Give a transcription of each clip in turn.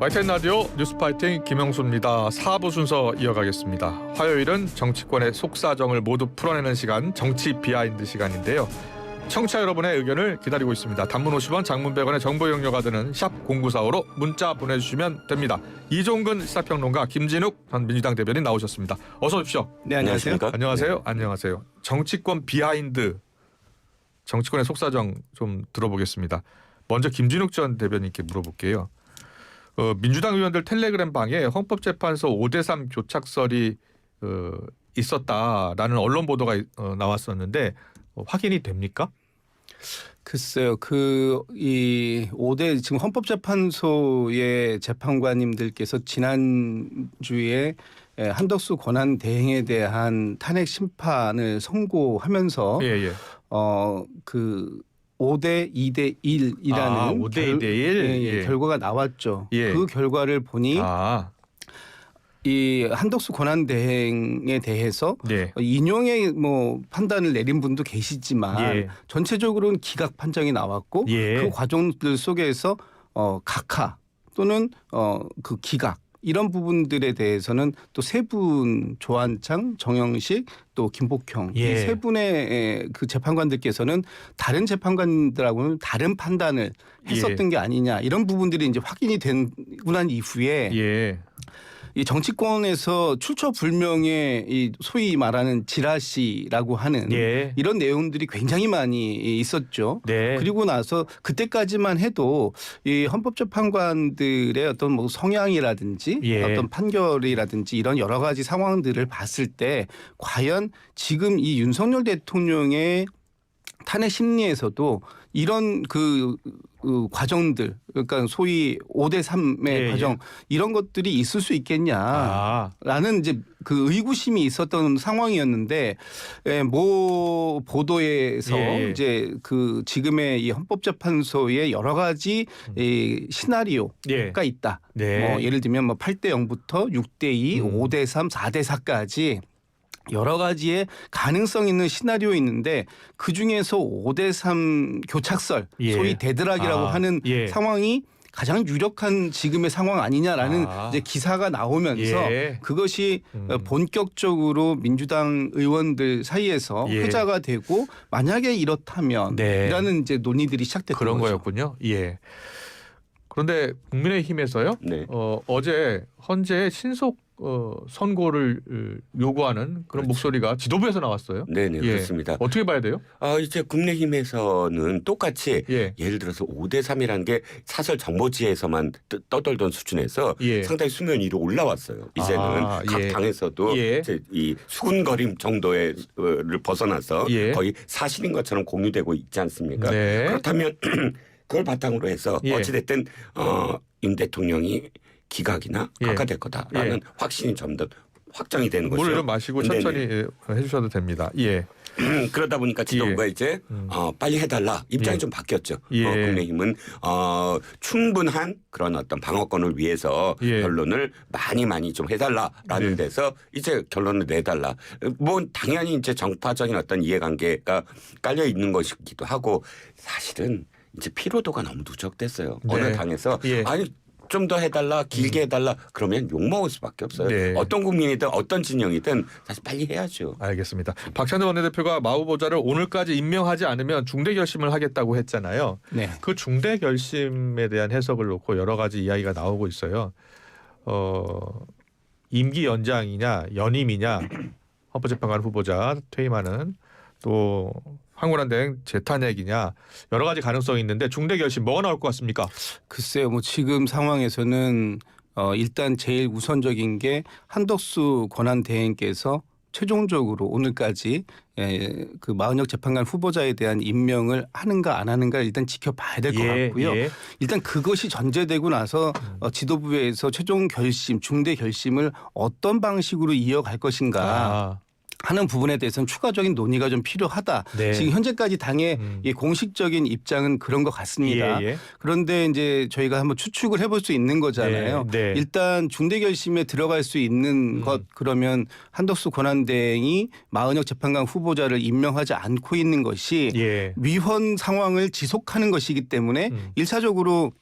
YTN 라디오 뉴스파이팅 김영수입니다. 4부 순서 이어가겠습니다. 화요일은 정치권의 속사정을 모두 풀어내는 시간, 정치 비하인드 시간인데요. 청취자 여러분의 의견을 기다리고 있습니다. 단문 50원, 장문 100원의 정보 이용료가 드는 샵 0945로 문자 보내주시면 됩니다. 이종근 시사평론가, 김진욱 전 민주당 대변인 나오셨습니다. 어서 오십시오. 네, 안녕하세요. 안녕하세요. 네. 안녕하세요. 정치권 비하인드, 정치권의 속사정 좀 들어보겠습니다. 먼저 김진욱 전 대변인께 물어볼게요. 민주당 의원들 텔레그램 방에 헌법재판소 5대3 교착설이 있었다라는 언론 보도가 나왔었는데 확인이 됩니까? 글쎄요. 이 5대 지금 헌법재판소의 재판관님들께서 지난주에 한덕수 권한 대행에 대한 탄핵 심판을 선고하면서 그 5대 2대 1이라는 5대 2대 1 결과가 나왔죠. 예. 그 결과를 보니 이 한덕수 권한 대행에 대해서 인용의 판단을 내린 분도 계시지만 전체적으로는 기각 판정이 나왔고 그 과정들 속에서 각하 또는 그 기각 이런 부분들에 대해서는 또 세 분 조한창, 정영식 또 김복형 이 세 분의 그 재판관들께서는 다른 재판관들하고는 다른 판단을 했었던 게 아니냐 이런 부분들이 이제 확인이 되고 난 이후에 이 정치권에서 출처 불명의 이 소위 말하는 지라시라고 하는 이런 내용들이 굉장히 많이 있었죠. 그리고 나서 그때까지만 해도 이 헌법재판관들의 어떤 성향이라든지 어떤 판결이라든지 이런 여러 가지 상황들을 봤을 때 과연 지금 이 윤석열 대통령의 탄핵 심리에서도 이런 그 과정들, 그러니까 소위 5대3의 과정 이런 것들이 있을 수 있겠냐라는 이제 그 의구심이 있었던 상황이었는데 모 보도에서 이제 그 지금의 이 헌법재판소의 여러 가지 시나리오가 있다. 예를 들면 8대 0부터 6대 2, 5대 3, 4대 4까지 여러 가지의 가능성 있는 시나리오 있는데 그중에서 5대 3 교착설 소위 데드락이라고 하는 상황이 가장 유력한 지금의 상황 아니냐라는 이제 기사가 나오면서 그것이 본격적으로 민주당 의원들 사이에서 회자가 되고 만약에 이렇다면이라는 이제 논의들이 시작됐던 그런 거죠. 거였군요. 그런데 국민의힘에서요. 어제 헌재의 신속 선고를 요구하는 그런 목소리가 지도부에서 나왔어요. 네네 그렇습니다. 어떻게 봐야 돼요? 이제 국민의힘에서는 똑같이 예를 들어서 5대 3이라는 게 사설 정보지에서만 떠돌던 수준에서 상당히 수면 위로 올라왔어요. 이제는 각 당에서도 이제 이 수군거림 정도를 벗어나서 거의 사실인 것처럼 공유되고 있지 않습니까? 그렇다면 그걸 바탕으로 해서 어찌됐든 윤 대통령이 기각이나 각하될 거다라는 확신이 좀 더 확정이 되는 거죠. 물을 좀 마시고 천천히 해주셔도 됩니다. 그러다 보니까 지도부가 이제 빨리 해달라 입장이 좀 바뀌었죠. 국민의힘은 충분한 그런 어떤 방어권을 위해서 결론을 많이 좀 해달라라는 데서 이제 결론을 내달라. 뭐 당연히 이제 정파적인 어떤 이해관계가 깔려 있는 것이기도 하고 사실은 이제 피로도가 너무 누적됐어요. 어느 당에서 아니 좀 더 해달라 길게 해달라 그러면 욕먹을 수밖에 없어요. 어떤 국민이든 어떤 진영이든 다시 빨리 해야죠. 알겠습니다. 박찬대 원내대표가 마 후보자를 오늘까지 임명하지 않으면 중대 결심을 하겠다고 했잖아요. 그 중대 결심에 대한 해석을 놓고 여러 가지 이야기가 나오고 있어요. 임기 연장이냐 연임이냐 헌법재판관 후보자 퇴임하는 또 황운한 대행 재탄핵이냐 여러 가지 가능성이 있는데 중대 결심 뭐가 나올 것 같습니까? 글쎄요. 지금 상황에서는 일단 제일 우선적인 게 한덕수 권한 대행께서 최종적으로 오늘까지 그 마은혁 재판관 후보자에 대한 임명을 하는가 안 하는가 일단 지켜봐야 될 것 같고요. 일단 그것이 전제되고 나서 지도부에서 최종 결심, 중대 결심을 어떤 방식으로 이어갈 것인가 하는 부분에 대해서는 추가적인 논의가 좀 필요하다. 지금 현재까지 당의 이 공식적인 입장은 그런 것 같습니다. 그런데 이제 저희가 한번 추측을 해볼 수 있는 거잖아요. 일단 중대 결심에 들어갈 수 있는 것 그러면 한덕수 권한대행이 마은혁 재판관 후보자를 임명하지 않고 있는 것이 위헌 상황을 지속하는 것이기 때문에 1차적으로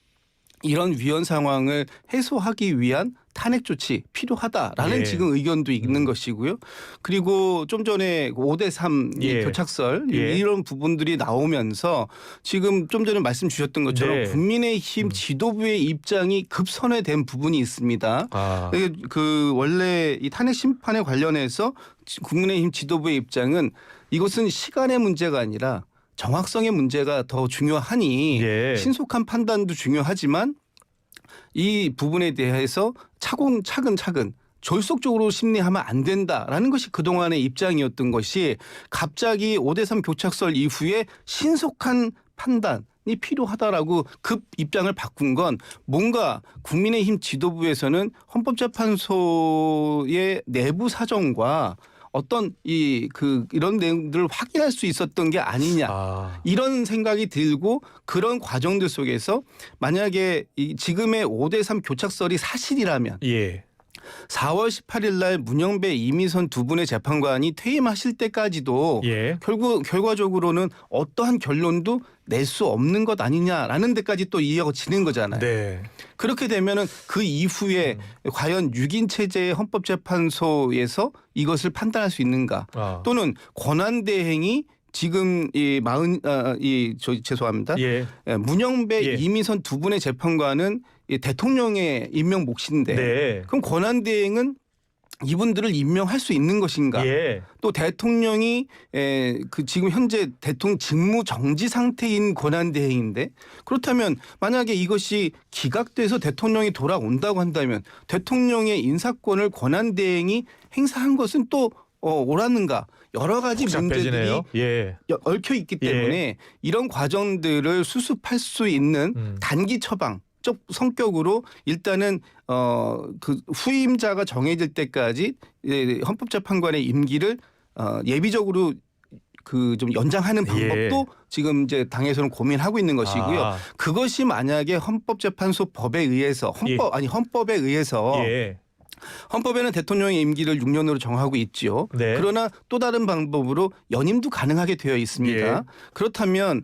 이런 위헌 상황을 해소하기 위한 탄핵 조치 필요하다라는 지금 의견도 있는 것이고요. 그리고 좀 전에 5대3 교착설 이런 부분들이 나오면서 지금 좀 전에 말씀 주셨던 것처럼 국민의힘 지도부의 입장이 급선회된 부분이 있습니다. 그 원래 이 탄핵 심판에 관련해서 국민의힘 지도부의 입장은 이것은 시간의 문제가 아니라 정확성의 문제가 더 중요하니 신속한 판단도 중요하지만 이 부분에 대해서 차근차근 졸속적으로 심리하면 안 된다라는 것이 그동안의 입장이었던 것이 갑자기 5대3 교착설 이후에 신속한 판단이 필요하다라고 급 입장을 바꾼 건 뭔가 국민의힘 지도부에서는 헌법재판소의 내부 사정과 어떤 이런 내용들을 확인할 수 있었던 게 아니냐 이런 생각이 들고 그런 과정들 속에서 만약에 지금의 5대3 교착설이 사실이라면 4월 18일 날 문영배 이미선 두 분의 재판관이 퇴임하실 때까지도 결과적으로는 어떠한 결론도 낼 수 없는 것 아니냐라는 데까지 또 이어지는 거잖아요. 그렇게 되면은 그 이후에 과연 6인 체제의 헌법재판소에서 이것을 판단할 수 있는가 또는 권한대행이 지금 죄송합니다. 문영배 이미선 두 분의 재판관은 대통령의 임명 몫인데 그럼 권한대행은 이분들을 임명할 수 있는 것인가? 또 대통령이 지금 현재 대통령 직무 정지 상태인 권한대행인데 그렇다면 만약에 이것이 기각돼서 대통령이 돌아온다고 한다면 대통령의 인사권을 권한대행이 행사한 것은 또 옳았는가? 여러 가지 문제들이 얽혀 있기 때문에 이런 과정들을 수습할 수 있는 단기 처방 성격으로 일단은 그 후임자가 정해질 때까지 헌법재판관의 임기를 예비적으로 그 좀 연장하는 방법도 지금 이제 당에서는 고민하고 있는 것이고요. 그것이 만약에 헌법재판소 법에 의해서 헌법에 의해서 헌법에는 대통령의 임기를 6년으로 정하고 있지요. 그러나 또 다른 방법으로 연임도 가능하게 되어 있습니다. 그렇다면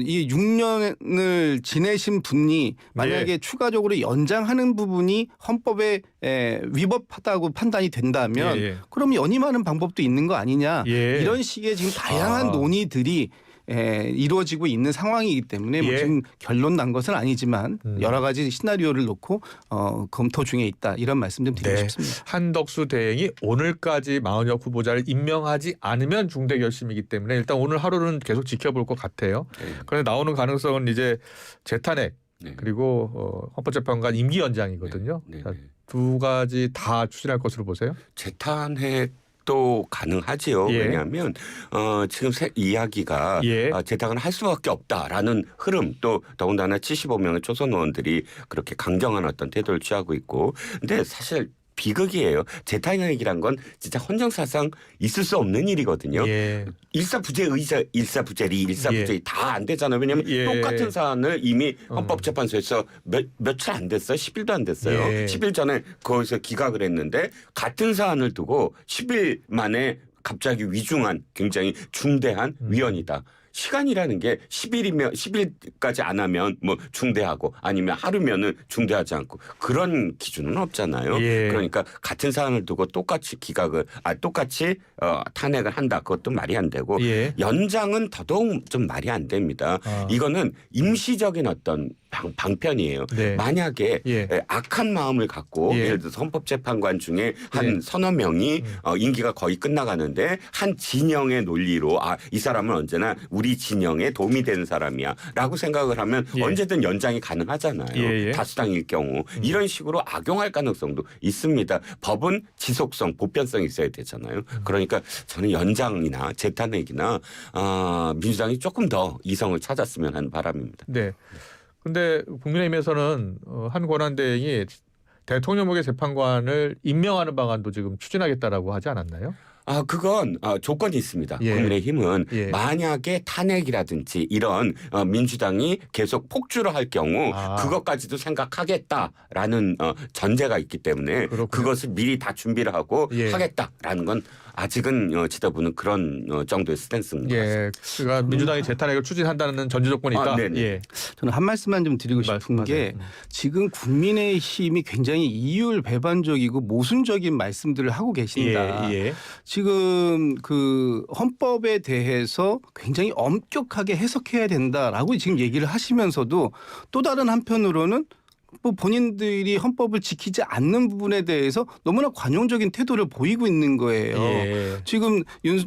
이 6년을 지내신 분이 만약에 추가적으로 연장하는 부분이 헌법에 위법하다고 판단이 된다면 그럼 연임하는 방법도 있는 거 아니냐. 이런 식의 지금 다양한 논의들이 이루어지고 있는 상황이기 때문에 뭐 지금 결론 난 것은 아니지만 여러 가지 시나리오를 놓고 검토 중에 있다 이런 말씀 좀 드리고 싶습니다. 한덕수 대행이 오늘까지 마은혁 후보자를 임명하지 않으면 중대 결심이기 때문에 일단 오늘 하루는 계속 지켜볼 것 같아요. 그런데 나오는 가능성은 이제 재탄핵 그리고 헌법재판관 임기 연장이거든요. 두 가지 다 추진할 것으로 보세요? 재탄핵 또 가능하지요. 왜냐하면 지금 이야기가 재탕을 할 수밖에 없다라는 흐름 또 더군다나 75명의 초선 의원들이 그렇게 강경한 어떤 태도를 취하고 있고 근데 사실 비극이에요. 재탄핵이란 건 진짜 헌정사상 있을 수 없는 일이거든요. 일사부재리 다 안 되잖아요. 왜냐하면 똑같은 사안을 이미 헌법재판소에서 며칠 안 됐어요. 10일도 안 됐어요. 10일 전에 거기서 기각을 했는데 같은 사안을 두고 10일 만에 갑자기 위중한 굉장히 중대한 위헌이다. 시간이라는 게 10일까지 안 하면 뭐 중대하고 아니면 하루면은 중대하지 않고 그런 기준은 없잖아요. 그러니까 같은 사안을 두고 똑같이 똑같이 탄핵을 한다. 그것도 말이 안 되고 연장은 더더욱 좀 말이 안 됩니다. 이거는 임시적인 어떤 방편이에요. 만약에 악한 마음을 갖고 예를 들어서 헌법재판관 중에 한 서너 명이 임기가 거의 끝나가는데 한 진영의 논리로 이 사람은 언제나 우리 진영에 도움이 되는 사람이야 라고 생각을 하면 언제든 연장이 가능하잖아요. 다수당일 경우. 이런 식으로 악용할 가능성도 있습니다. 법은 지속성, 보편성이 있어야 되잖아요. 그러니까 저는 연장이나 재탄핵이나 민주당이 조금 더 이성을 찾았으면 하는 바람입니다. 근데 국민의힘에서는 한 권한대행이 대통령목의 재판관을 임명하는 방안도 지금 추진하겠다라고 하지 않았나요? 그건 조건이 있습니다. 국민의힘은 만약에 탄핵이라든지 이런 민주당이 계속 폭주를 할 경우 그것까지도 생각하겠다라는 전제가 있기 때문에 그것을 미리 다 준비를 하고 하겠다라는 건 아직은 지도부는 그런 정도의 스탠스인 것 같습니다. 예, 그러니까 민주당이 재탄핵을 추진한다는 전제 조건이 있다. 예. 저는 한 말씀만 좀 드리고 싶은 게 지금 국민의힘이 굉장히 이율배반적이고 모순적인 말씀들을 하고 계신다. 지금 그 헌법에 대해서 굉장히 엄격하게 해석해야 된다라고 지금 얘기를 하시면서도 또 다른 한편으로는 뭐 본인들이 헌법을 지키지 않는 부분에 대해서 너무나 관용적인 태도를 보이고 있는 거예요. 지금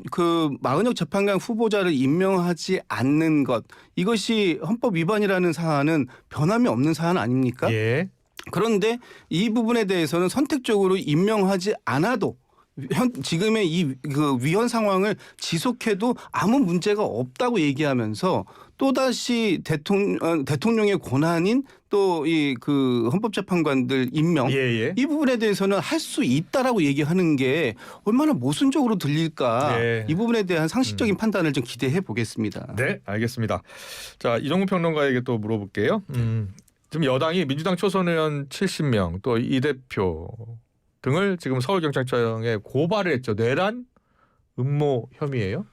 그 마은혁 재판관 후보자를 임명하지 않는 것, 이것이 헌법 위반이라는 사안은 변함이 없는 사안 아닙니까? 그런데 이 부분에 대해서는 선택적으로 임명하지 않아도 지금의 이 그 위헌 상황을 지속해도 아무 문제가 없다고 얘기하면서 또다시 대통령의 권한인 또 이 그 헌법재판관들 임명 이 부분에 대해서는 할 수 있다라고 얘기하는 게 얼마나 모순적으로 들릴까 이 부분에 대한 상식적인 판단을 좀 기대해 보겠습니다. 네, 알겠습니다. 자, 이종구 평론가에게 또 물어볼게요. 지금 여당이 민주당 초선 의원 70명 또 이 대표 등을 지금 서울경찰청에 고발을 했죠. 내란 음모 혐의예요?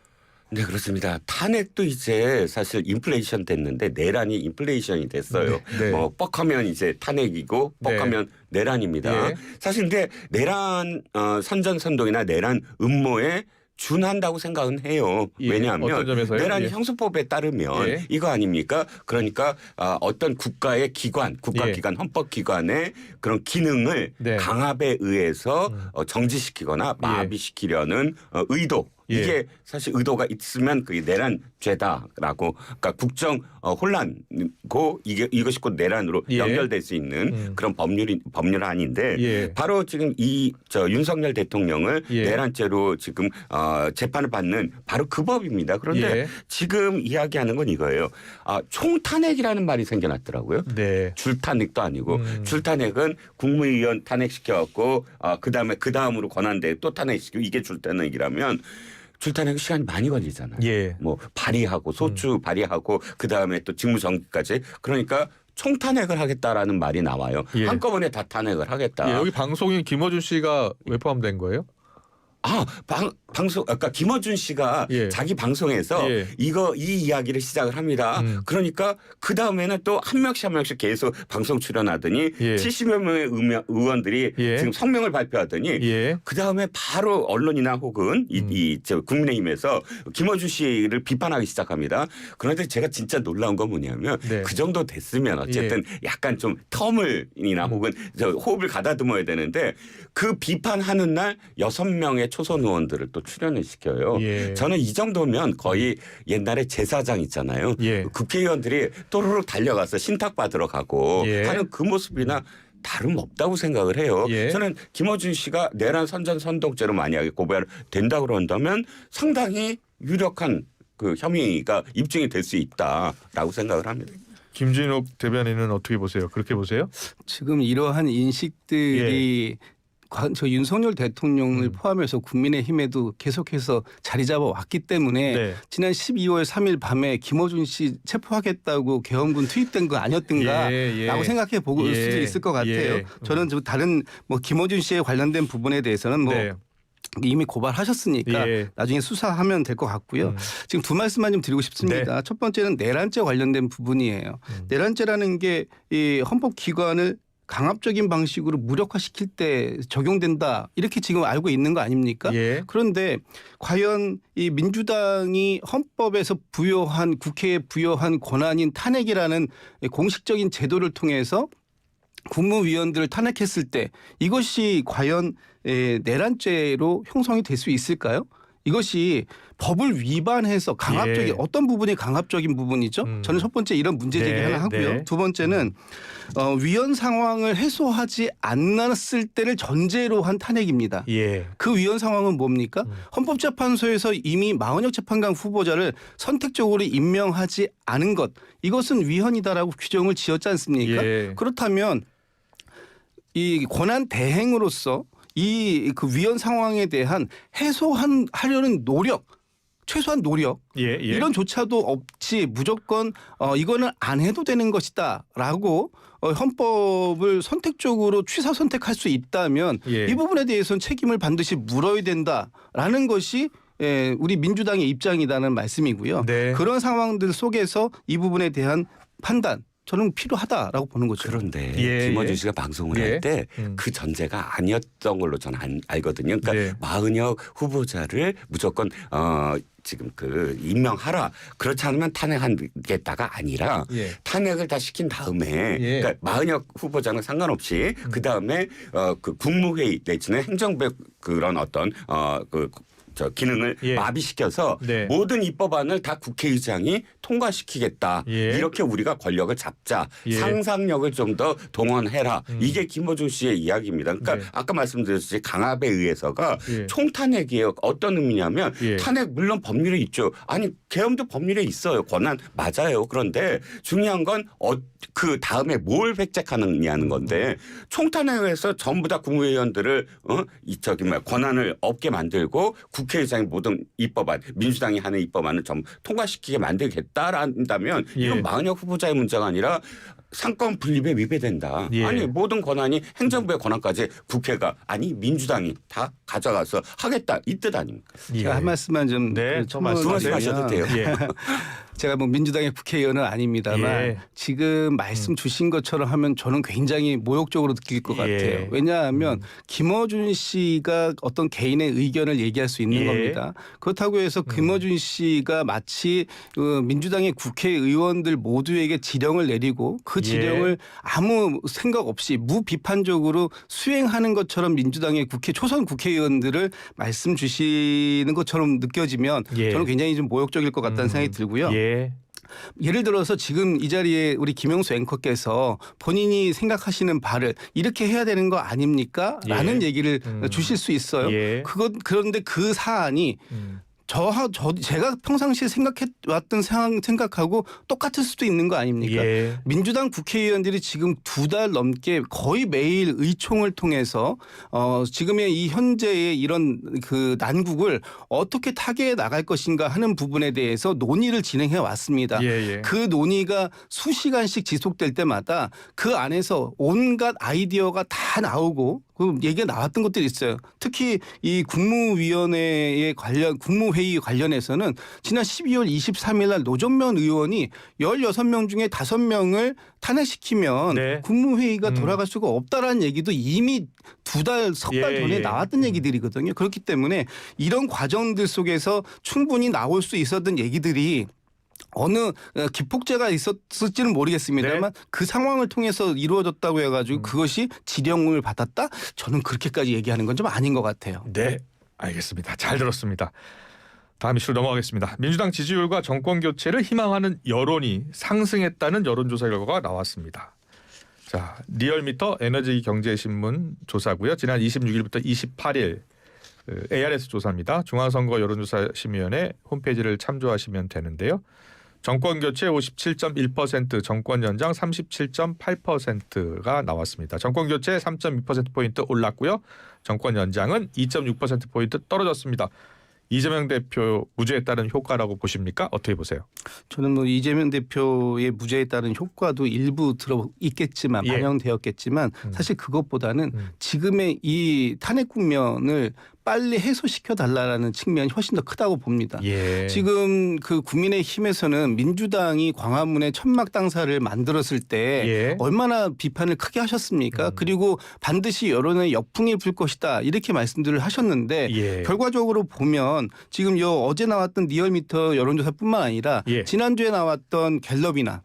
네, 그렇습니다. 탄핵도 이제 사실 인플레이션 됐는데 내란이 인플레이션이 됐어요. 뭐 뻑하면 이제 탄핵이고 뻑하면 내란입니다. 사실 근데 내란 선전선동이나 내란 음모에 준한다고 생각은 해요. 왜냐하면 내란 형사법에 따르면 이거 아닙니까? 그러니까 어떤 국가의 기관, 국가기관, 헌법기관의 그런 기능을 강압에 의해서 정지시키거나 마비시키려는 의도. 이게 사실 의도가 있으면 그게 내란죄다라고, 그러니까 국정 혼란고 이것이 곧 내란으로 연결될 수 있는 그런 법률안인데 바로 지금 윤석열 대통령을 내란죄로 지금 재판을 받는 바로 그 법입니다. 그런데 지금 이야기하는 건 이거예요. 총탄핵이라는 말이 생겨났더라고요. 줄탄핵도 아니고 줄탄핵은 국무위원 탄핵시켜갖고 그 다음으로 권한대 또 탄핵시키고 이게 줄탄핵이라면. 줄탄핵 시간이 많이 걸리잖아요. 뭐 발의하고 소추 발의하고 그 다음에 또 직무정지까지. 그러니까 총탄핵을 하겠다라는 말이 나와요. 한꺼번에 다 탄핵을 하겠다. 여기 방송인 김어준 씨가 왜 포함된 거예요? 방송 아까 김어준 씨가 자기 방송에서 이 이야기를 시작을 합니다. 그러니까 그 다음에는 또 한 명씩 계속 방송 출연하더니 70여 명의 의원들이 지금 성명을 발표하더니 그 다음에 바로 언론이나 혹은 국민의힘에서 김어준 씨를 비판하기 시작합니다. 그런데 제가 진짜 놀라운 건 뭐냐면 그 정도 됐으면 어쨌든 약간 좀 텀을이나 혹은 호흡을 가다듬어야 되는데 그 비판하는 날 6명의 초선 의원들을 또 출연을 시켜요. 저는 이 정도면 거의 옛날에 제사장 있잖아요. 국회의원들이 또르륵 달려가서 신탁 받으러 가고 하는 그 모습이나 다름없다고 생각을 해요. 저는 김어준 씨가 내란 선전선동죄로 만약에 고발 된다고 그런다면 상당히 유력한 그 혐의가 입증이 될 수 있다라고 생각을 합니다. 김진욱 대변인은 어떻게 보세요? 그렇게 보세요? 지금 이러한 인식들이 저 윤석열 대통령을 포함해서 국민의힘에도 계속해서 자리 잡아왔기 때문에 지난 12월 3일 밤에 김어준 씨 체포하겠다고 계엄군 투입된 거 아니었던가라고 생각해 볼 수도 있을 것 같아요. 저는 좀 다른 뭐 김어준 씨에 관련된 부분에 대해서는 뭐 이미 고발하셨으니까 나중에 수사하면 될 것 같고요. 지금 두 말씀만 좀 드리고 싶습니다. 첫 번째는 내란죄 관련된 부분이에요. 내란죄라는 게 이 헌법기관을 강압적인 방식으로 무력화시킬 때 적용된다 이렇게 지금 알고 있는 거 아닙니까? 그런데 과연 이 민주당이 헌법에서 부여한 국회에 부여한 권한인 탄핵이라는 공식적인 제도를 통해서 국무위원들을 탄핵했을 때 이것이 과연 내란죄로 형성이 될 수 있을까요? 이것이 법을 위반해서 강압적인 어떤 부분이 강압적인 부분이죠? 저는 첫 번째 이런 문제 제기 하나 하고요. 두 번째는 위헌 상황을 해소하지 않았을 때를 전제로 한 탄핵입니다. 그 위헌 상황은 뭡니까? 헌법재판소에서 이미 마은혁 재판관 후보자를 선택적으로 임명하지 않은 것 이것은 위헌이다라고 규정을 지었지 않습니까? 그렇다면 이 권한 대행으로서 이 그 위헌 상황에 대한 하려는 노력 최소한 노력 이런 조차도 없이 무조건 이거는 안 해도 되는 것이다라고 헌법을 선택적으로 취사 선택할 수 있다면 이 부분에 대해서는 책임을 반드시 물어야 된다라는 것이 우리 민주당의 입장이라는 말씀이고요. 네. 그런 상황들 속에서 이 부분에 대한 판단 저는 필요하다라고 보는 거죠. 그런데 김어준 씨가 방송을 할 때 그 전제가 아니었던 걸로 저는 알거든요. 그러니까 마은혁 후보자를 무조건 지금 임명하라. 그렇지 않으면 탄핵하겠다가 아니라 탄핵을 다 시킨 다음에 그러니까 마은혁 후보자는 상관없이 그 다음에 그 국무회의 내지는 행정부의 그런 어떤 기능을 마비시켜서 모든 입법안을 다 국회의장이 통과시키겠다. 이렇게 우리가 권력을 잡자. 상상력을 좀 더 동원해라. 이게 김어준 씨의 이야기입니다. 그러니까 아까 말씀드렸듯이 강압에 의해서가 총탄핵이에요. 어떤 의미냐면 탄핵 물론 법률에 있죠. 아니 계엄도 법률에 있어요. 권한 맞아요. 그런데 중요한 건 그 다음에 뭘 획책하느냐는 건데 총탄핵에서 전부 다 국무위원들을 권한을 없게 만들고 국회의장이 모든 입법안 민주당이 하는 입법안을 좀 통과시키게 만들겠다라면 이건 마은혁 후보자의 문제가 아니라 상권 분립에 위배된다. 아니 모든 권한이 행정부의 권한까지 국회가 아니 민주당이 다 가져가서 하겠다 이 뜻 아닙니까? 제가 한 말씀만 좀 말씀하셔도 돼요. 제가 뭐 민주당의 국회의원은 아닙니다만 지금 말씀 주신 것처럼 하면 저는 굉장히 모욕적으로 느낄 것 같아요. 왜냐하면 김어준 씨가 어떤 개인의 의견을 얘기할 수 있는 겁니다. 그렇다고 해서 김어준 씨가 마치 민주당의 국회의원들 모두에게 지령을 내리고 그 지령을 아무 생각 없이 무비판적으로 수행하는 것처럼 민주당의 초선 국회의원들을 말씀 주시는 것처럼 느껴지면 저는 굉장히 좀 모욕적일 것 같다는 생각이 들고요. 예를 들어서 지금 이 자리에 우리 김영수 앵커께서 본인이 생각하시는 바를 이렇게 해야 되는 거 아닙니까? 라는 얘기를 주실 수 있어요. 그런데 그 사안이 제가 평상시에 생각해왔던 생각하고 똑같을 수도 있는 거 아닙니까? 민주당 국회의원들이 지금 2달 넘게 거의 매일 의총을 통해서 지금의 이 현재의 이런 그 난국을 어떻게 타개해 나갈 것인가 하는 부분에 대해서 논의를 진행해 왔습니다. 그 논의가 수시간씩 지속될 때마다 그 안에서 온갖 아이디어가 다 나오고 그 얘기가 나왔던 것들이 있어요. 특히 이 국무회의 관련해서는 지난 12월 23일 날 노정면 의원이 16명 중에 5명을 탄핵시키면 국무회의가 돌아갈 수가 없다라는 얘기도 이미 2달, 석 달 전에 나왔던 얘기들이거든요. 그렇기 때문에 이런 과정들 속에서 충분히 나올 수 있었던 얘기들이 어느 기폭제가 있었을지는 모르겠습니다만 그 상황을 통해서 이루어졌다고 해가지고 그것이 지령을 받았다? 저는 그렇게까지 얘기하는 건 좀 아닌 것 같아요. 네, 알겠습니다. 잘 들었습니다. 다음 이슈로 넘어가겠습니다. 민주당 지지율과 정권 교체를 희망하는 여론이 상승했다는 여론조사 결과가 나왔습니다. 자, 리얼미터 에너지경제신문 조사고요. 지난 26일부터 28일 ARS 조사입니다. 중앙선거 여론조사심의위원회 홈페이지를 참조하시면 되는데요. 정권 교체 57.1%, 정권 연장 37.8%가 나왔습니다. 정권 교체 3.2%포인트 올랐고요. 정권 연장은 2.6%포인트 떨어졌습니다. 이재명 대표 무죄에 따른 효과라고 보십니까? 어떻게 보세요? 저는 뭐 이재명 대표의 무죄에 따른 효과도 일부 들어 있겠지만 반영되었겠지만 사실 그것보다는 지금의 이 탄핵 국면을 빨리 해소시켜 달라라는 측면이 훨씬 더 크다고 봅니다. 지금 그 국민의힘에서는 민주당이 광화문에 천막 당사를 만들었을 때 얼마나 비판을 크게 하셨습니까? 그리고 반드시 여론의 역풍이 불 것이다 이렇게 말씀들을 하셨는데 결과적으로 보면 지금 어제 나왔던 리얼미터 여론조사뿐만 아니라 지난주에 나왔던 갤럽이나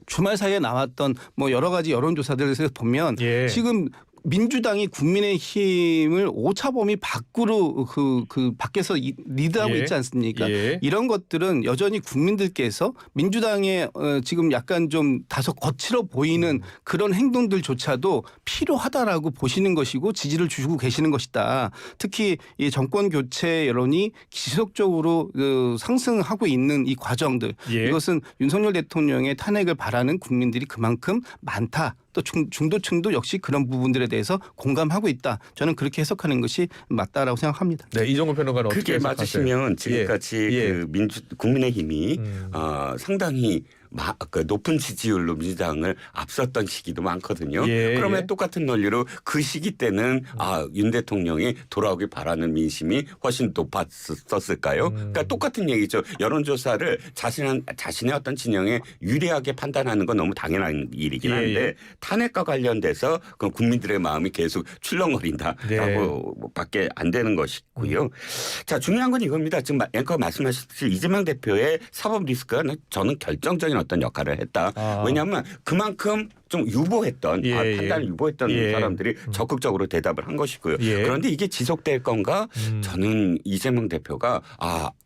주말 사이에 나왔던 뭐 여러 가지 여론조사들에서 보면 지금 민주당이 국민의힘을 오차범위 밖으로 그 밖에서 리드하고 있지 않습니까? 이런 것들은 여전히 국민들께서 민주당의 지금 약간 좀 다소 거칠어 보이는 그런 행동들조차도 필요하다라고 보시는 것이고 지지를 주시고 계시는 것이다. 특히 이 정권 교체 여론이 지속적으로 상승하고 있는 이 과정들 이것은 윤석열 대통령의 탄핵을 바라는 국민들이 그만큼 많다. 또 중도층도 역시 그런 부분들에 대해서 공감하고 있다. 저는 그렇게 해석하는 것이 맞다라고 생각합니다. 네, 이종훈 평론가는 어떻게 그게 맞으시면 지금까지 그 국민의힘이 상당히 그 높은 지지율로 민주당을 앞섰던 시기도 많거든요. 그러면 똑같은 논리로 그 시기 때는 윤 대통령이 돌아오길 바라는 민심이 훨씬 높았었을까요? 그러니까 똑같은 얘기죠. 여론조사를 자신의 어떤 진영에 유리하게 판단하는 건 너무 당연한 일이긴 한데 탄핵과 관련돼서 그 국민들의 마음이 계속 출렁거린다라고 밖에 안 되는 것이고요. 자, 중요한 건 이겁니다. 지금 앵커 말씀하셨듯이 이재명 대표의 사법 리스크가 저는 결정적인 어떤 역할을 했다. 왜냐하면 그만큼 좀 유보했던 판단을 유보했던 사람들이 적극적으로 대답을 한 것이고요. 그런데 이게 지속될 건가? 저는 이재명 대표가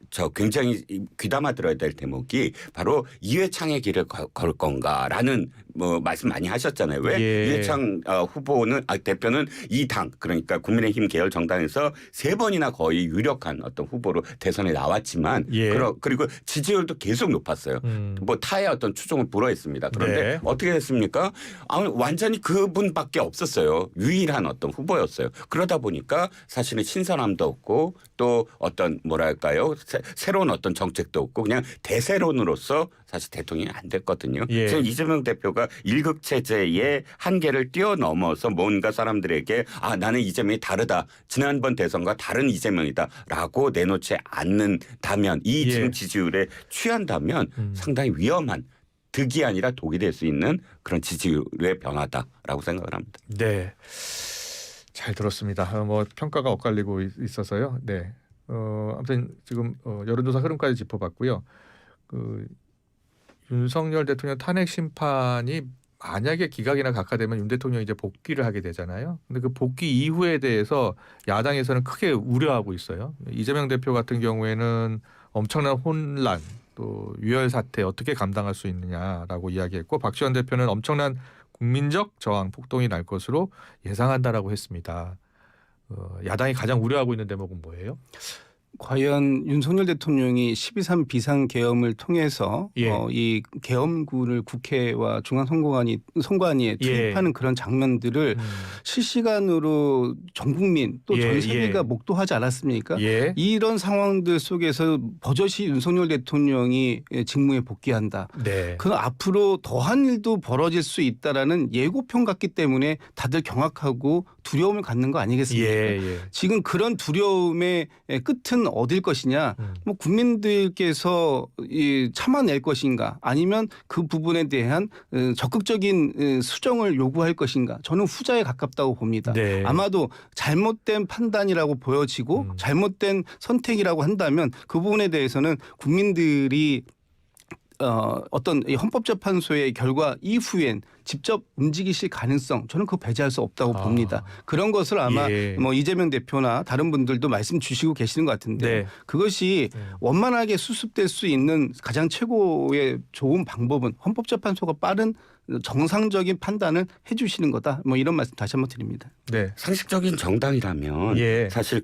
저 굉장히 귀담아 들어야 될 대목이 바로 이회창의 길을 걸 건가라는 말씀 많이 하셨잖아요. 왜 이회창 후보는 대표는 이 당 그러니까 국민의힘 계열 정당에서 3번이나 거의 유력한 어떤 후보로 대선에 나왔지만 그리고 지지율도 계속 높았어요. 뭐 타의 어떤 추종을 불허했습니다. 그런데 어떻게 됐습니까? 완전히 그분밖에 없었어요. 유일한 어떤 후보였어요. 그러다 보니까 사실은 신선함도 없고 또 어떤 뭐랄까요? 새로운 어떤 정책도 없고 그냥 대세론으로서 사실 대통령이 안 됐거든요. 지금 이재명 대표가 일극 체제의 한계를 뛰어넘어서 뭔가 사람들에게 나는 이재명이 다르다. 지난번 대선과 다른 이재명이다라고 내놓지 않는다면 이 지금 지지율에 취한다면 상당히 위험한 득이 아니라 독이 될 수 있는 그런 지지율의 변화다라고 생각을 합니다. 네. 잘 들었습니다. 뭐 평가가 엇갈리고 있어서요. 네. 아무튼 지금 여론조사 흐름까지 짚어봤고요. 윤석열 대통령 탄핵 심판이 만약에 기각이나 각하되면 윤 대통령이 이제 복귀를 하게 되잖아요. 근데 그 복귀 이후에 대해서 야당에서는 크게 우려하고 있어요. 이재명 대표 같은 경우에는 엄청난 혼란 또 유혈 사태 어떻게 감당할 수 있느냐라고 이야기했고 박지원 대표는 엄청난 국민적 저항 폭동이 날 것으로 예상한다라고 했습니다. 야당이 가장 우려하고 있는 대목은 뭐예요? 과연 윤석열 대통령이 12.3 비상계엄을 통해서 이 계엄군을 국회와 중앙선관위에 투입하는 그런 장면들을 실시간으로 전 국민 또 전 세계가 목도하지 않았습니까? 이런 상황들 속에서 버젓이 윤석열 대통령이 직무에 복귀한다. 그 앞으로 더한 일도 벌어질 수 있다라는 예고편 같기 때문에 다들 경악하고 두려움을 갖는 거 아니겠습니까? 지금 그런 두려움의 끝은 어딜 것이냐? 뭐 국민들께서 참아낼 것인가? 아니면 그 부분에 대한 적극적인 수정을 요구할 것인가? 저는 후자에 가깝다고 봅니다. 아마도 잘못된 판단이라고 보여지고 잘못된 선택이라고 한다면 그 부분에 대해서는 국민들이 어떤 헌법재판소의 결과 이후엔 직접 움직이실 가능성 저는 그거 배제할 수 없다고 봅니다. 그런 것을 아마 뭐 이재명 대표나 다른 분들도 말씀 주시고 계시는 것 같은데 그것이 원만하게 수습될 수 있는 가장 최고의 좋은 방법은 헌법재판소가 빠른 정상적인 판단을 해 주시는 거다. 뭐 이런 말씀 다시 한번 드립니다. 상식적인 정당이라면 사실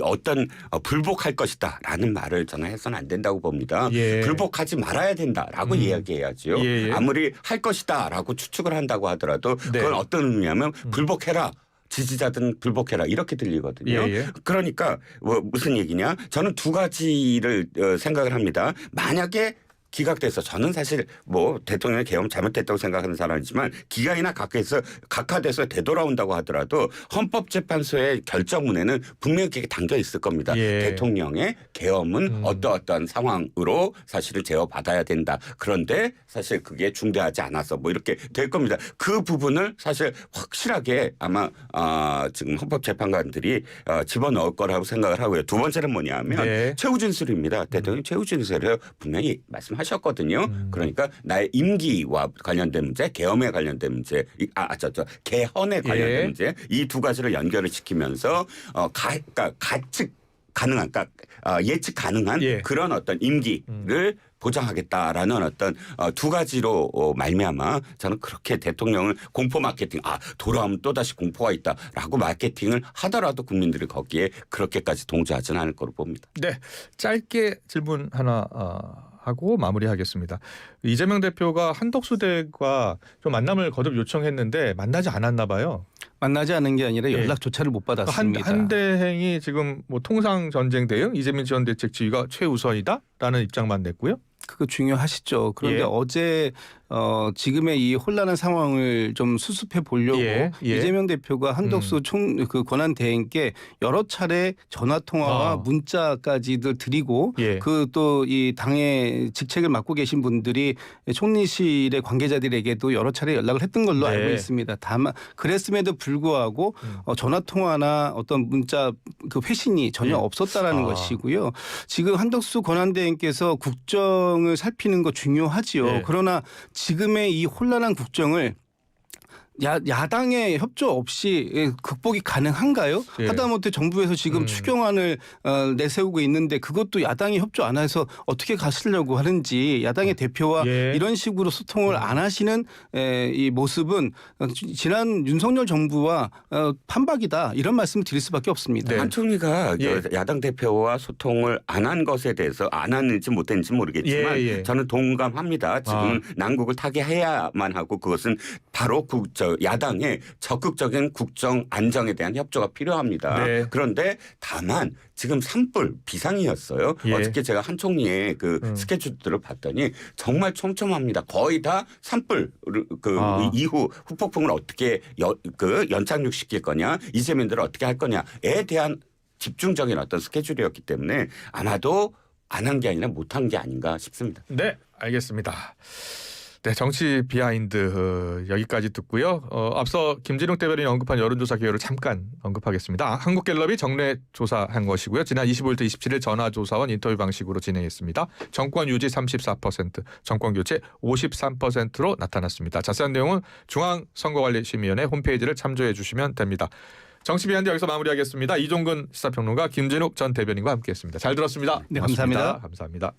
어떤 불복할 것이다라는 말을 저는 해서는 안 된다고 봅니다. 불복하지 말아야 된다라고 이야기해야죠. 아무리 할 것이다라고 추측을 한다고 하더라도 그건 어떤 의미냐면 불복해라. 지지자들은 불복해라 이렇게 들리거든요. 그러니까 무슨 얘기냐? 저는 두 가지를 생각을 합니다. 만약에 기각돼서 저는 사실 뭐 대통령의 계엄 잘못됐다고 생각하는 사람이지만 기각이나 각하돼서 되돌아온다고 하더라도 헌법재판소의 결정문에는 분명히 그게 담겨 있을 겁니다. 대통령의 계엄은 어떠한 상황으로 사실은 제어받아야 된다. 그런데 사실 그게 중대하지 않아서 뭐 이렇게 될 겁니다. 그 부분을 사실 확실하게 아마 지금 헌법재판관들이 집어넣을 거라고 생각을 하고요. 두 번째는 뭐냐면 최후 진술입니다. 대통령 최후 진술을 분명히 하셨거든요. 그러니까 나의 임기와 관련된 문제, 계엄에 관련된 문제, 개헌에 관련된 문제 이 두 가지를 연결을 시키면서 가측 가능한, 예측 가능한 그런 어떤 임기를 보장하겠다라는 어떤 두 가지로 말미암아 저는 그렇게 대통령을 공포 마케팅 돌아오면 또다시 공포가 있다라고 마케팅을 하더라도 국민들이 거기에 그렇게까지 동조하지는 않을 거로 봅니다. 네, 짧게 질문 하나 하고 마무리하겠습니다. 이재명 대표가 한덕수 대과 좀 만남을 거듭 요청했는데 만나지 않았나 봐요. 만나지 않은 게 아니라 연락조차를 못 받았습니다. 한대행이 지금 뭐 통상 전쟁 대응 이재명 전 대책 지휘가 최우선이다라는 입장만 냈고요. 그거 중요하시죠. 그런데 어제 지금의 이 혼란한 상황을 좀 수습해 보려고 이재명 대표가 한덕수 그 권한 대행께 여러 차례 전화 통화와 문자까지들 드리고 그 또 이 당의 직책을 맡고 계신 분들이 총리실의 관계자들에게도 여러 차례 연락을 했던 걸로 알고 있습니다. 다만 그랬음에도 불구하고 전화 통화나 어떤 문자 그 회신이 전혀 없었다라는 것이고요. 지금 한덕수 권한 대행께서 국정을 살피는 거 중요하지요. 그러나 지금의 이 혼란한 국정을 야당의 협조 없이 극복이 가능한가요? 하다못해 정부에서 지금 추경안을 내세우고 있는데 그것도 야당이 협조 안 해서 어떻게 가시려고 하는지 야당의 대표와 이런 식으로 소통을 안 하시는 이 모습은 지난 윤석열 정부와 판박이다 이런 말씀을 드릴 수밖에 없습니다. 한 총리가 야당 대표와 소통을 안 한 것에 대해서 안 했는지 못했는지 모르겠지만 저는 동감합니다. 지금 난국을 타개해야만 하고 그것은 바로 야당의 적극적인 국정 안정에 대한 협조가 필요합니다. 그런데 다만 지금 산불 비상이었어요. 어저께 제가 한 총리의 그 스케줄들을 봤더니 정말 촘촘합니다. 거의 다 산불 이후 후폭풍을 어떻게 연착륙시킬 거냐, 이재명들을 어떻게 할 거냐에 대한 집중적인 어떤 스케줄이었기 때문에 아마도 안 한 게 아니라 못한 게 아닌가 싶습니다. 네, 알겠습니다. 네, 정치 비하인드 여기까지 듣고요. 앞서 김진욱 대변인이 언급한 여론조사 개요를 잠깐 언급하겠습니다. 한국갤럽이 정례 조사한 것이고요. 지난 25일부터 27일 전화조사원 인터뷰 방식으로 진행했습니다. 정권 유지 34%, 정권 교체 53%로 나타났습니다. 자세한 내용은 중앙선거관리심의위원회 홈페이지를 참조해 주시면 됩니다. 정치 비하인드 여기서 마무리하겠습니다. 이종근 시사평론가 김진욱 전 대변인과 함께했습니다. 잘 들었습니다. 네, 감사합니다. 감사합니다.